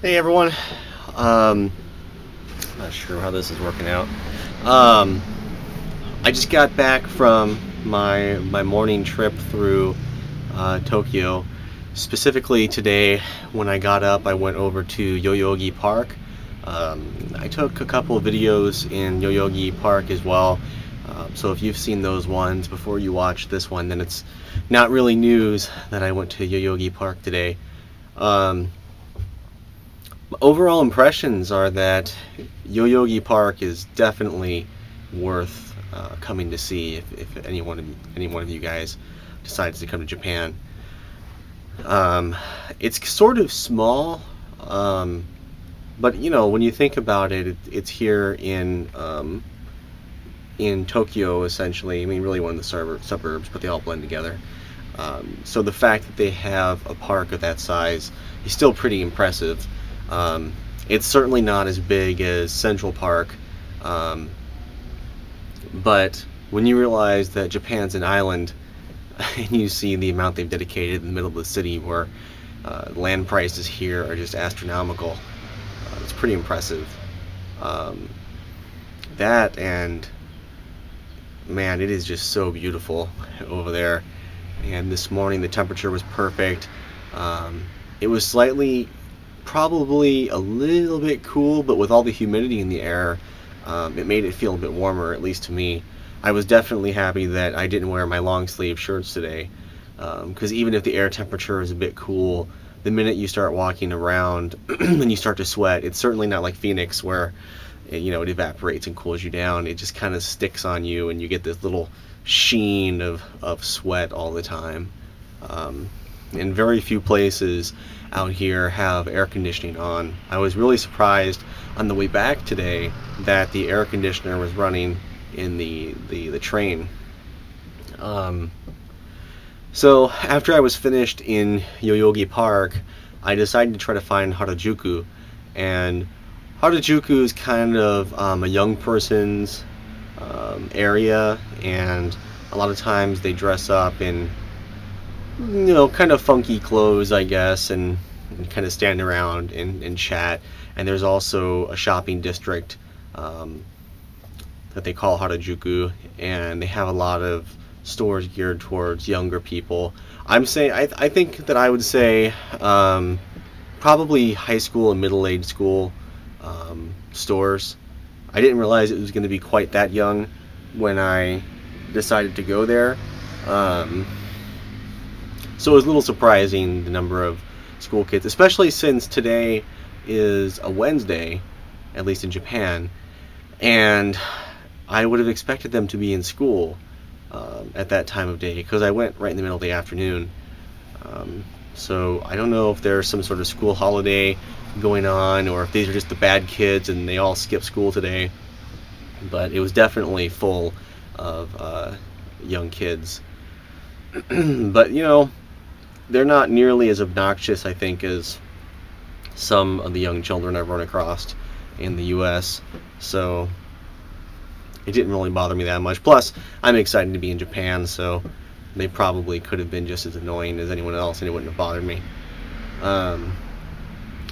Hey everyone. Um, Not sure how this is working out. Um, I just got back from my morning trip through Tokyo. Specifically today, when I got up, I went over to Yoyogi Park. I took a couple of videos in Yoyogi Park as well. So if you've seen those ones before you watch this one, then it's not really news that I went to Yoyogi Park today. Um, Overall impressions are that Yoyogi Park is definitely worth coming to see if any one of you guys decides to come to Japan. It's sort of small, but you know, when you think about it, it's here in Tokyo essentially. I mean, really one of the suburbs, but they all blend together. So the fact that they have a park of that size is still pretty impressive. It's certainly not as big as Central Park, but when you realize that Japan's an island and you see the amount they've dedicated in the middle of the city where land prices here are just astronomical, it's pretty impressive. That and man, it is just so beautiful over there. And this morning the temperature was perfect. It was probably a little bit cool, but with all the humidity in the air, it made it feel a bit warmer, at least to me. I was definitely happy that I didn't wear my long sleeve shirts today, because even if the air temperature is a bit cool, the minute you start walking around and you start to sweat, it's certainly not like Phoenix where it evaporates and cools you down. It just kind of sticks on you and you get this little sheen of sweat all the time. And very few places out here have air conditioning on. I was really surprised on the way back today that the air conditioner was running in the train. So after I was finished in Yoyogi Park, I decided to try to find Harajuku. And Harajuku is kind of a young person's area, and a lot of times they dress up in kind of funky clothes, I guess, and kind of stand around and chat. And there's also a shopping district that they call Harajuku, and they have a lot of stores geared towards younger people. I think that I would say probably high school and middle-aged school stores. I didn't realize it was going to be quite that young when I decided to go there. So it was a little surprising, the number of school kids, especially since today is a Wednesday, at least in Japan, and I would have expected them to be in school at that time of day, because I went right in the middle of the afternoon. So I don't know if there's some sort of school holiday going on, or if these are just the bad kids and they all skip school today, but it was definitely full of young kids. But they're not nearly as obnoxious, I think, as some of the young children I've run across in the US, so it didn't really bother me that much. Plus, I'm excited to be in Japan, so they probably could have been just as annoying as anyone else and it wouldn't have bothered me.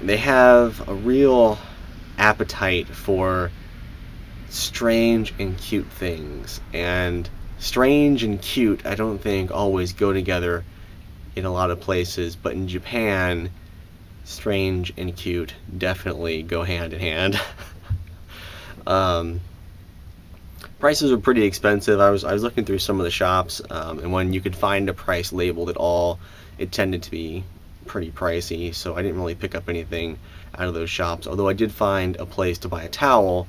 They have a real appetite for strange and cute things, and strange and cute I don't think always go together in a lot of places, but in Japan, strange and cute definitely go hand in hand. Prices are pretty expensive. I was looking through some of the shops, and when you could find a price labeled at all, it tended to be pretty pricey, so I didn't really pick up anything out of those shops, although I did find a place to buy a towel,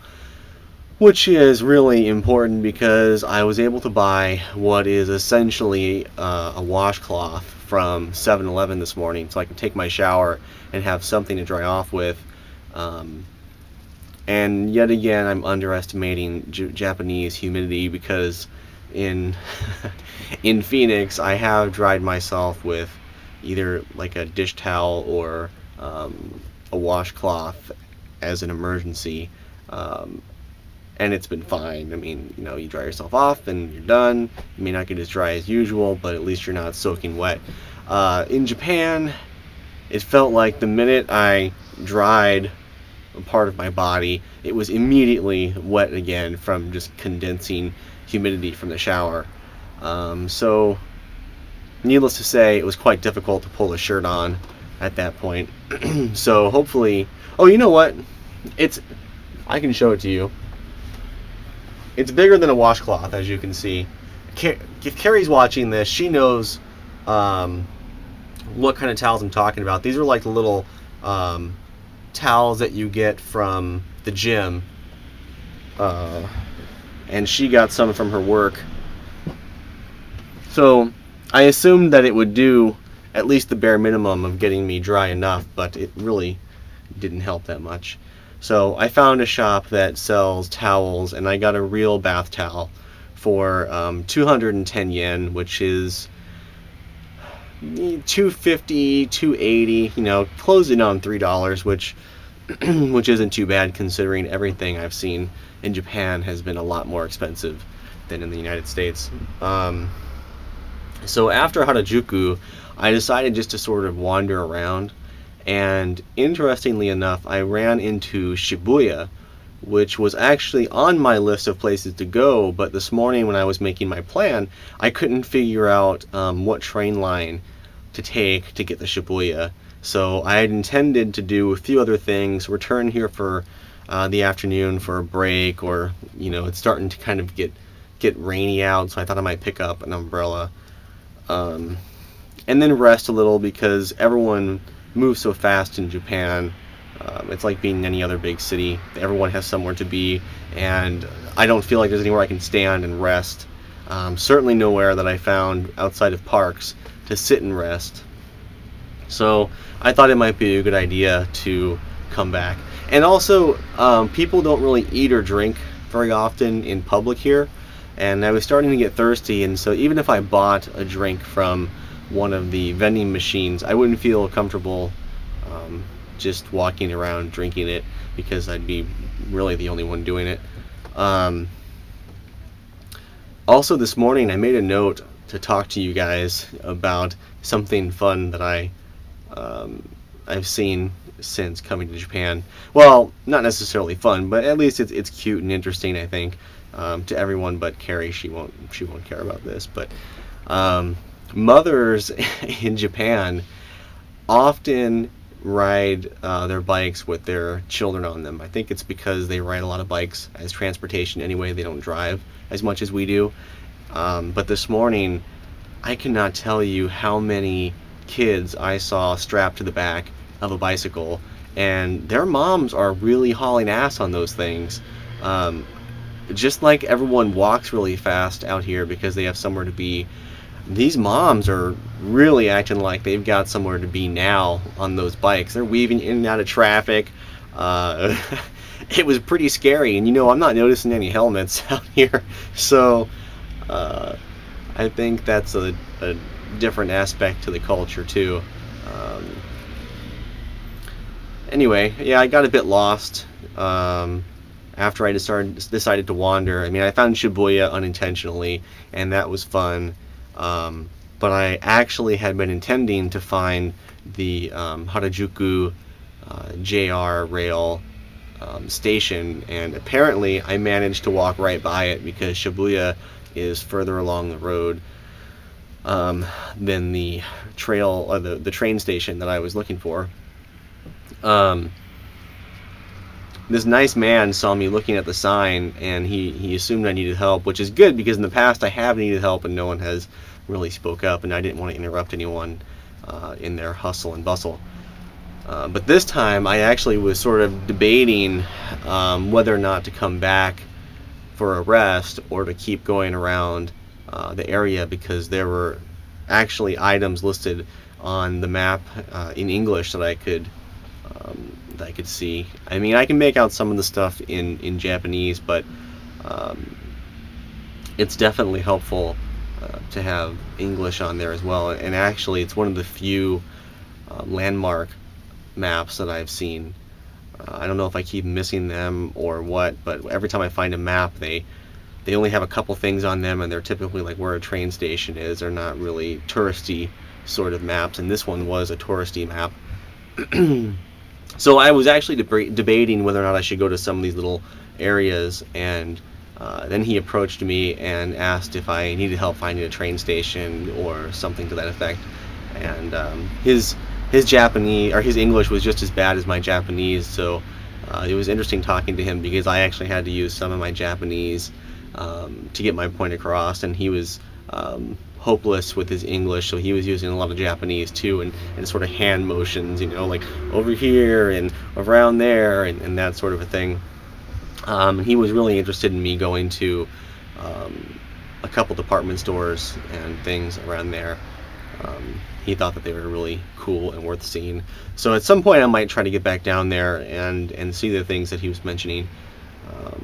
which is really important because I was able to buy what is essentially a washcloth from 7-Eleven this morning, so I can take my shower and have something to dry off with. And yet again, I'm underestimating Japanese humidity, because in in Phoenix I have dried myself with either like a dish towel or a washcloth as an emergency. And it's been fine. I mean, you dry yourself off and you're done. You may not get as dry as usual, but at least you're not soaking wet. In Japan, it felt like the minute I dried part of my body, it was immediately wet again from just condensing humidity from the shower. So needless to say, it was quite difficult to pull the shirt on at that point. So hopefully, oh, you know what? I can show it to you. It's bigger than a washcloth, as you can see. If Carrie's watching this, she knows what kind of towels I'm talking about. These are like the little towels that you get from the gym. And she got some from her work. So I assumed that it would do at least the bare minimum of getting me dry enough, but it really didn't help that much. So I found a shop that sells towels, and I got a real bath towel for 210 yen, which is 250, 280, you know, closing on $3, which isn't too bad considering everything I've seen in Japan has been a lot more expensive than in the United States. So after Harajuku, I decided just to sort of wander around, and interestingly enough, I ran into Shibuya, which was actually on my list of places to go, but this morning when I was making my plan, I couldn't figure out what train line to take to get to Shibuya. So I had intended to do a few other things, return here for the afternoon for a break, or, you know, it's starting to kind of get rainy out, so I thought I might pick up an umbrella. And then rest a little, because everyone moves so fast in Japan. It's like being in any other big city. Everyone has somewhere to be, and I don't feel like there's anywhere I can stand and rest. Certainly nowhere that I found outside of parks to sit and rest. So I thought it might be a good idea to come back. And also, people don't really eat or drink very often in public here, and I was starting to get thirsty, and so even if I bought a drink from one of the vending machines, I wouldn't feel comfortable just walking around drinking it, because I'd be really the only one doing it. Also this morning I made a note to talk to you guys about something fun that I've seen since coming to Japan. Well, not necessarily fun, but at least it's cute and interesting, I think, to everyone but Carrie. She won't care about this, but mothers in Japan often ride their bikes with their children on them. I think it's because they ride a lot of bikes as transportation anyway. They don't drive as much as we do. But this morning, I cannot tell you how many kids I saw strapped to the back of a bicycle, and their moms are really hauling ass on those things. Just like everyone walks really fast out here because they have somewhere to be, these moms are really acting like they've got somewhere to be now on those bikes. They're weaving in and out of traffic. It was pretty scary, and you know, I'm not noticing any helmets out here, so I think that's a different aspect to the culture too. Anyway, yeah, I got a bit lost after I decided to wander. I mean, I found Shibuya unintentionally, and that was fun. But I actually had been intending to find the Harajuku JR rail station, and apparently I managed to walk right by it, because Shibuya is further along the road than the trail, or the train station that I was looking for. This nice man saw me looking at the sign, and he assumed I needed help, which is good, because in the past I have needed help and no one has really spoke up, and I didn't want to interrupt anyone in their hustle and bustle. But this time I actually was sort of debating whether or not to come back for a rest or to keep going around the area, because there were actually items listed on the map in English that I could see. I mean, I can make out some of the stuff in Japanese, but it's definitely helpful to have English on there as well. And actually, it's one of the few landmark maps that I've seen. I don't know if I keep missing them or what, but every time I find a map, they only have a couple things on them, and they're typically like where a train station is. They're not really touristy sort of maps, and this one was a touristy map. So I was actually debating whether or not I should go to some of these little areas, and then he approached me and asked if I needed help finding a train station or something to that effect. And his Japanese, or his English, was just as bad as my Japanese, so it was interesting talking to him because I actually had to use some of my Japanese to get my point across, and he was hopeless with his English, so he was using a lot of Japanese too, and sort of hand motions, you know, like over here and around there, and that sort of a thing. He was really interested in me going to a couple department stores and things around there. He thought that they were really cool and worth seeing. So at some point I might try to get back down there and see the things that he was mentioning.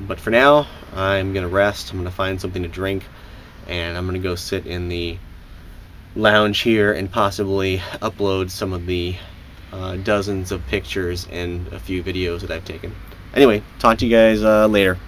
But for now, I'm going to rest. I'm going to find something to drink, and I'm going to go sit in the lounge here and possibly upload some of the dozens of pictures and a few videos that I've taken. Anyway, talk to you guys later.